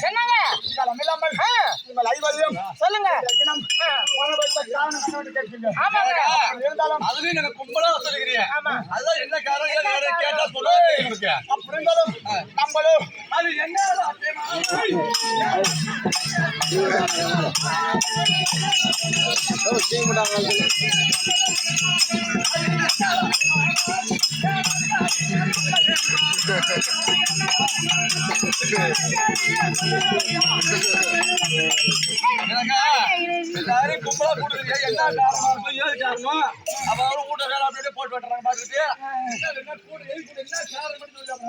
என்னங்க நீங்கள் ஐவரையும் சொல்லுங்க. இருந்தாலும் அதுலயும் நீங்க கும்பலா வச்சிருக்கிறீங்க. ஆமா. அதான் என்ன காரணம் கேட்டா சொல்லுங்க. அப்படி இருந்தாலும் நம்மளும் அது என்ன எல்லாரும் கும்பலா போட்டுருக்கீங்க. என்ன காரணம் ஏது காரணம்? அப்ப அவரும் வீட்டை வேலை அப்படியே போட்டு வெட்டுறாங்க பாத்துட்டு என்ன காரணம்